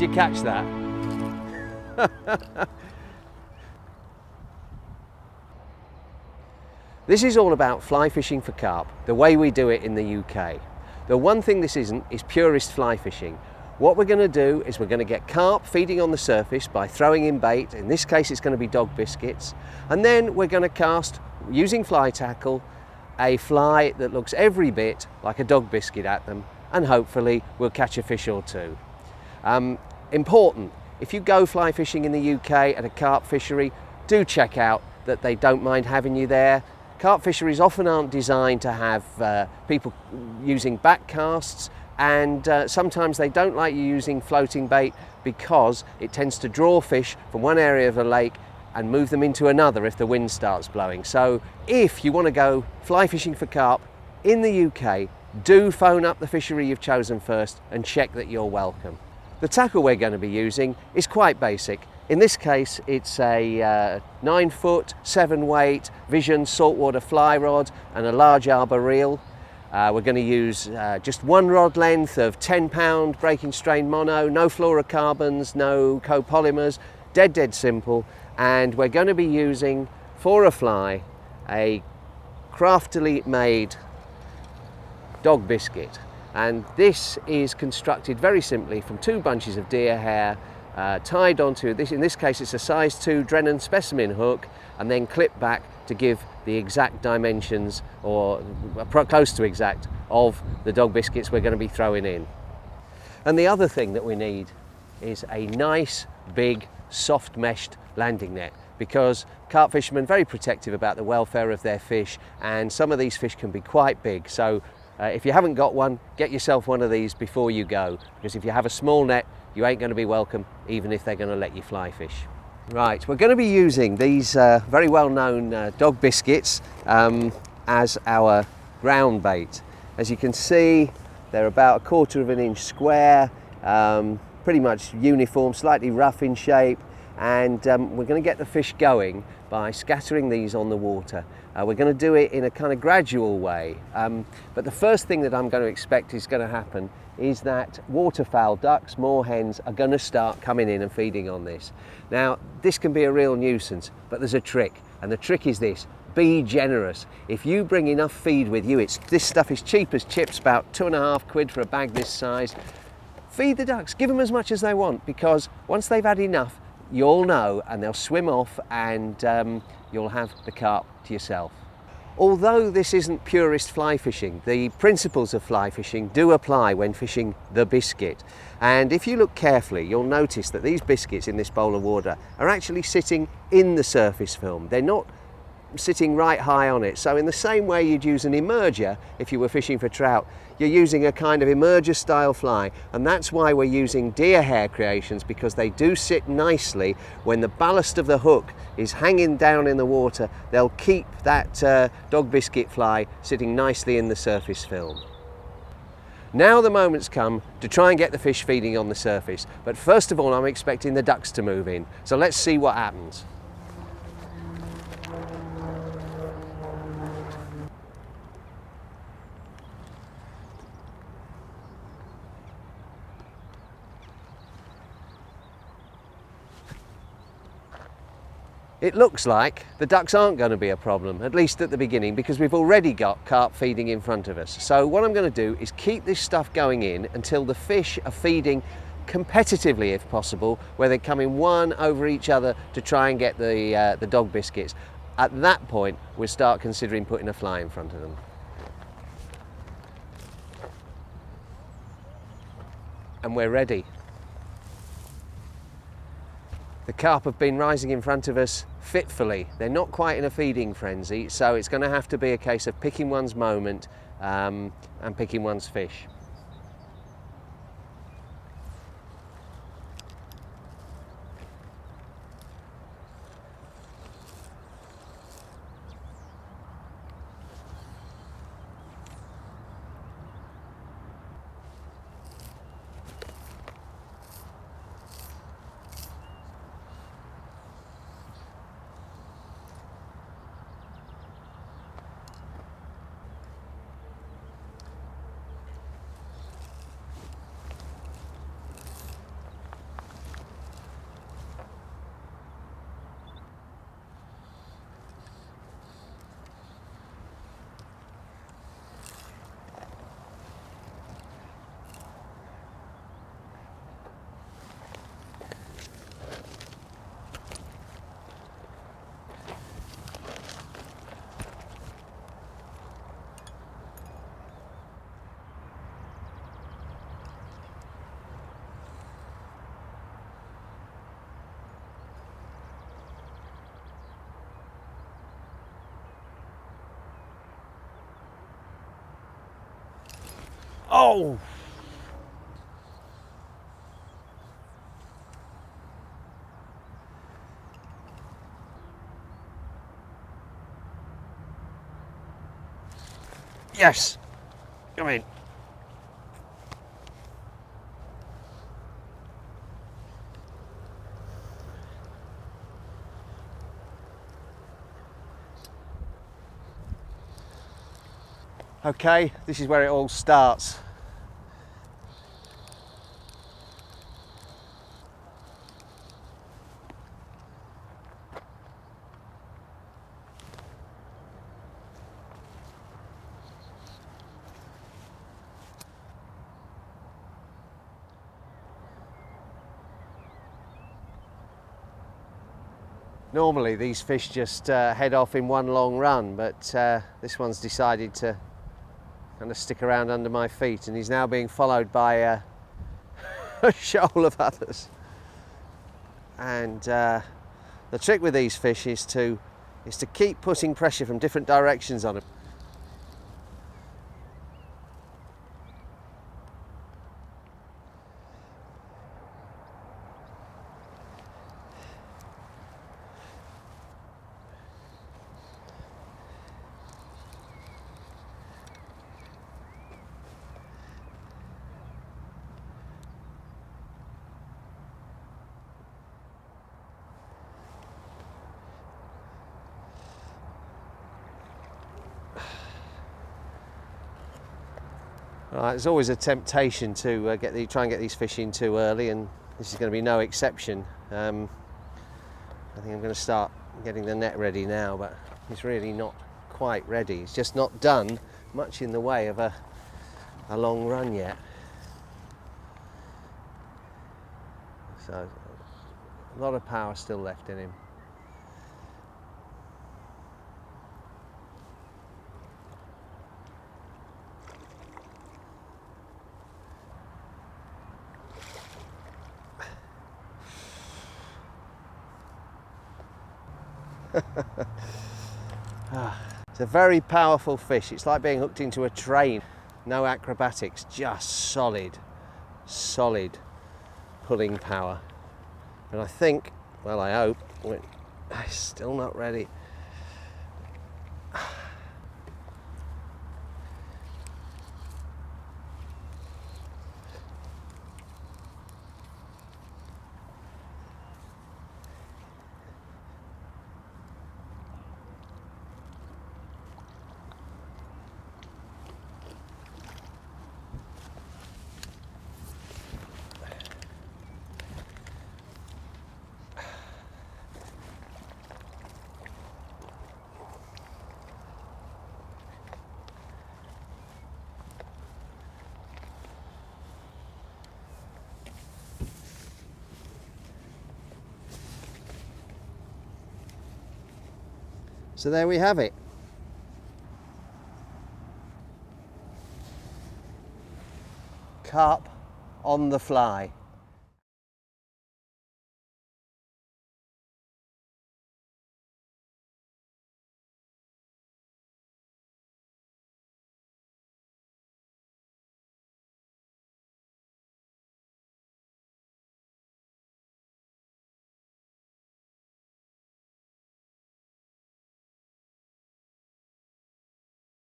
Did you catch that? This is all about fly fishing for carp, the way we do it in the UK. The one thing this isn't is purist fly fishing. What we're going to do is we're going to get carp feeding on the surface by throwing in bait. In this case it's going to be dog biscuits, and then we're going to cast, using fly tackle, a fly that looks every bit like a dog biscuit at them, and hopefully we'll catch a fish or two. Important, if you go fly fishing in the UK at a carp fishery, do check out that they don't mind having you there. Carp fisheries often aren't designed to have people using back casts, and sometimes they don't like you using floating bait because it tends to draw fish from one area of the lake and move them into another if the wind starts blowing. So if you want to go fly fishing for carp in the UK, do phone up the fishery you've chosen first and check that you're welcome. The tackle we're going to be using is quite basic. In this case, it's a 9-foot, 7-weight Vision saltwater fly rod and a large arbor reel. We're going to use just one rod length of 10-pound breaking strain mono, no fluorocarbons, no copolymers, dead simple. And we're going to be using, for a fly, a craftily made dog biscuit. And this is constructed very simply from 2 bunches of deer hair, tied onto this, in this case it's a size 2 Drennan specimen hook, and then clipped back to give the exact dimensions, or close to exact, of the dog biscuits we're going to be throwing in. And the other thing that we need is a nice big soft meshed landing net, because carp fishermen are very protective about the welfare of their fish, and some of these fish can be quite big. So if you haven't got one, get yourself one of these before you go, because if you have a small net, you ain't going to be welcome, even if they're going to let you fly fish. Right, we're going to be using these very well-known dog biscuits as our ground bait. As you can see, they're about 1/4 of an inch square, pretty much uniform, slightly rough in shape, and we're going to get the fish going by scattering these on the water. We're going to do it in a kind of gradual way, but the first thing that I'm going to expect is going to happen is that waterfowl, ducks, moorhens, are going to start coming in and feeding on this. Now, this can be a real nuisance, but there's a trick, and the trick is this: be generous. If you bring enough feed with you, this stuff is cheap as chips, about 2.5 quid for a bag this size. Feed the ducks, give them as much as they want, because once they've had enough, you'll know, and they'll swim off, and you'll have the carp to yourself. Although this isn't purist fly fishing, the principles of fly fishing do apply when fishing the biscuit. And if you look carefully, you'll notice that these biscuits in this bowl of water are actually sitting in the surface film. They're not sitting right high on it. So in the same way you'd use an emerger if you were fishing for trout, you're using a kind of emerger style fly, and that's why we're using deer hair creations, because they do sit nicely when the ballast of the hook is hanging down in the water. They'll keep that dog biscuit fly sitting nicely in the surface film. Now the moment's come to try and get the fish feeding on the surface, but first of all I'm expecting the ducks to move in, so let's see what happens. It looks like the ducks aren't going to be a problem, at least at the beginning, because we've already got carp feeding in front of us. So what I'm going to do is keep this stuff going in until the fish are feeding competitively, if possible, where they're coming one over each other to try and get the dog biscuits. At that point, we'll start considering putting a fly in front of them. And we're ready. The carp have been rising in front of us fitfully. They're not quite in a feeding frenzy, so it's going to have to be a case of picking one's moment and picking one's fish. Oh! Yes! Come in. Okay, this is where it all starts. Normally these fish just head off in one long run, but this one's decided to kind of stick around under my feet, and he's now being followed by a shoal of others. And the trick with these fish is to keep putting pressure from different directions on them. Right, there's always a temptation to try and get these fish in too early, and this is going to be no exception. I think I'm going to start getting the net ready now, but it's really not quite ready. It's just not done much in the way of a long run yet. So a lot of power still left in him. It's a very powerful fish. It's like being hooked into a train. No acrobatics, just solid pulling power. And I think, well, I hope, it's still not ready. So there we have it. Carp on the fly.